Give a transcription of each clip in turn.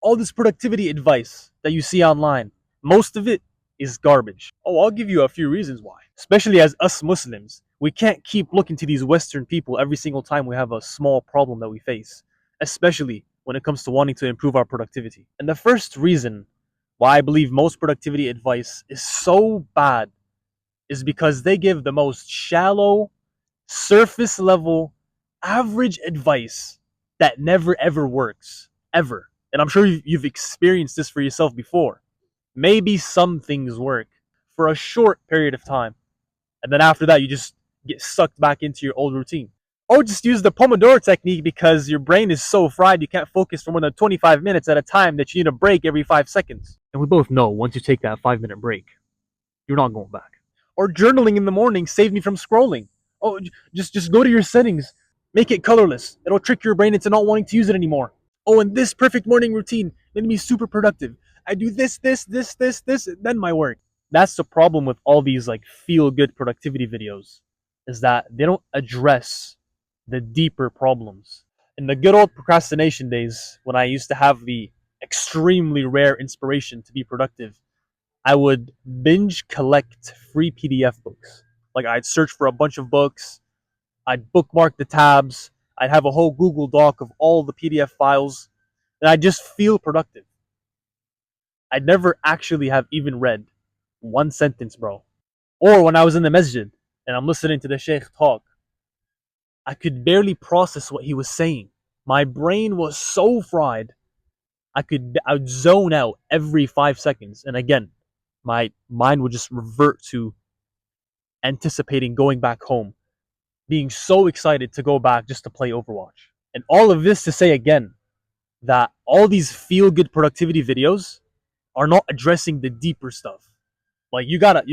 All this productivity advice that you see online, most of it is garbage. Oh, I'll give you a few reasons why. Especially as us Muslims, we can't keep looking to these Western people every single time we have a small problem that we face, especially when it comes to wanting to improve our productivity. And the first reason why I believe most productivity advice is so bad is because they give the most shallow, surface level, average advice that never ever works. Ever. And I'm sure you've experienced this for yourself before. Maybe some things work for a short period of time, and then after that, you just get sucked back into your old routine. Or just use the Pomodoro technique because your brain is so fried you can't focus for more than 25 minutes at a time that you need a break every 5 seconds. And we both know once you take that 5 minute break, you're not going back. Or journaling in the morning saved me from scrolling. Oh, just go to your settings, make it colorless. It'll trick your brain into not wanting to use it anymore. Oh, and this perfect morning routine made me super productive. I do this, then my work. That's the problem with all these like feel good productivity videos, is that they don't address the deeper problems. In the good old procrastination days, when I used to have the extremely rare inspiration to be productive, I would binge collect free PDF books. Like I'd search for a bunch of books, I'd bookmark the tabs, I'd have a whole Google Doc of all the PDF files, and I'd just feel productive. I'd never actually have even read one sentence, bro. Or when I was in the masjid and I'm listening to the sheikh talk, I could barely process what he was saying. My brain was so fried, I'd zone out every 5 seconds. And again, my mind would just revert to anticipating going back home, being so excited to go back just to play Overwatch. And all of this to say again that all these feel good productivity videos are not addressing the deeper stuff. Like you gotta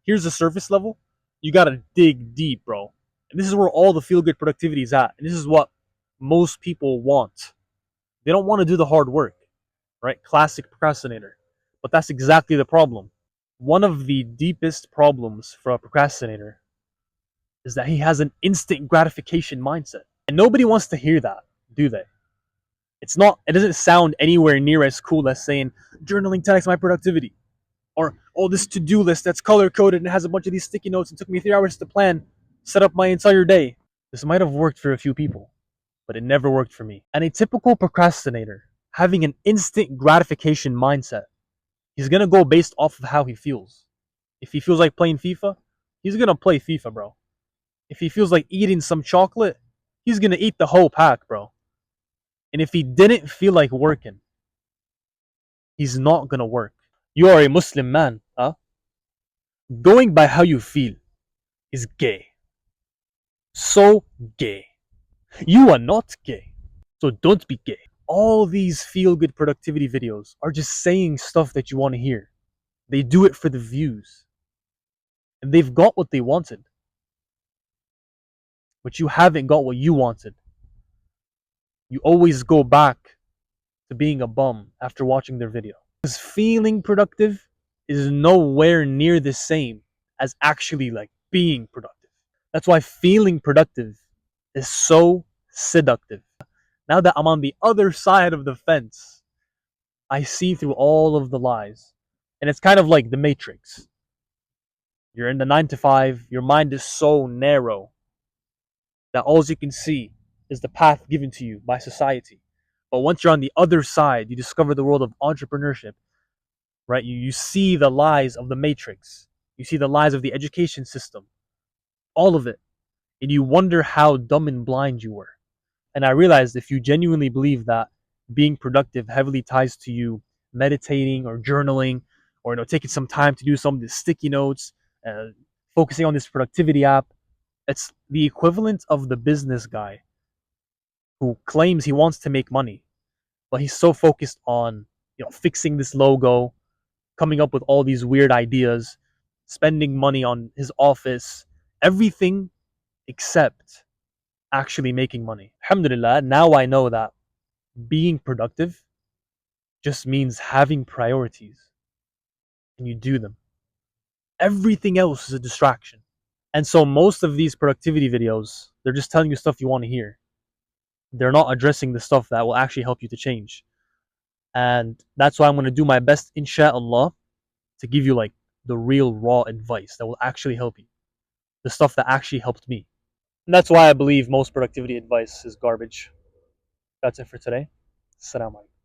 here's the surface level. You gotta dig deep, bro. And this is where all the feel good productivity is at. And this is what most people want. They don't want to do the hard work, right? Classic procrastinator. But that's exactly the problem. One of the deepest problems for a procrastinator is that he has an instant gratification mindset. And nobody wants to hear that, do they? It doesn't sound anywhere near as cool as saying journaling 10x my productivity. Or, oh, this to-do list that's color-coded and has a bunch of these sticky notes and took me 3 hours to plan, set up my entire day. This might have worked for a few people, but it never worked for me. And a typical procrastinator, having an instant gratification mindset, he's gonna go based off of how he feels. If he feels like playing FIFA, he's gonna play FIFA, bro. If he feels like eating some chocolate, he's gonna eat the whole pack, bro. And if he didn't feel like working, he's not gonna work. You are a Muslim man, huh? Going by how you feel is gay. So gay. You are not gay. So don't be gay. All these feel good productivity videos are just saying stuff that you want to hear. They do it for the views. And they've got what they wanted. But you haven't got what you wanted. You always go back to being a bum after watching their video. Because feeling productive is nowhere near the same as actually like being productive. That's why feeling productive is so seductive. Now that I'm on the other side of the fence, I see through all of the lies. And it's kind of like the Matrix. You're in the 9 to 5, your mind is so narrow that all you can see is the path given to you by society. But once you're on the other side, you discover the world of entrepreneurship, right? You see the lies of the Matrix. You see the lies of the education system. All of it. And you wonder how dumb and blind you were. And I realized if you genuinely believe that being productive heavily ties to you meditating or journaling or taking some time to do some of the sticky notes, focusing on this productivity app, it's the equivalent of the business guy who claims he wants to make money, but he's so focused on fixing this logo, coming up with all these weird ideas, spending money on his office, everything except actually making money. Alhamdulillah, now I know that being productive just means having priorities and you do them. Everything else is a distraction. And so most of these productivity videos, they're just telling you stuff you want to hear. They're not addressing the stuff that will actually help you to change. And that's why I'm going to do my best, inshallah, to give you like the real raw advice that will actually help you, the stuff that actually helped me. And that's why I believe most productivity advice is garbage. That's it for today. Assalamu alaikum.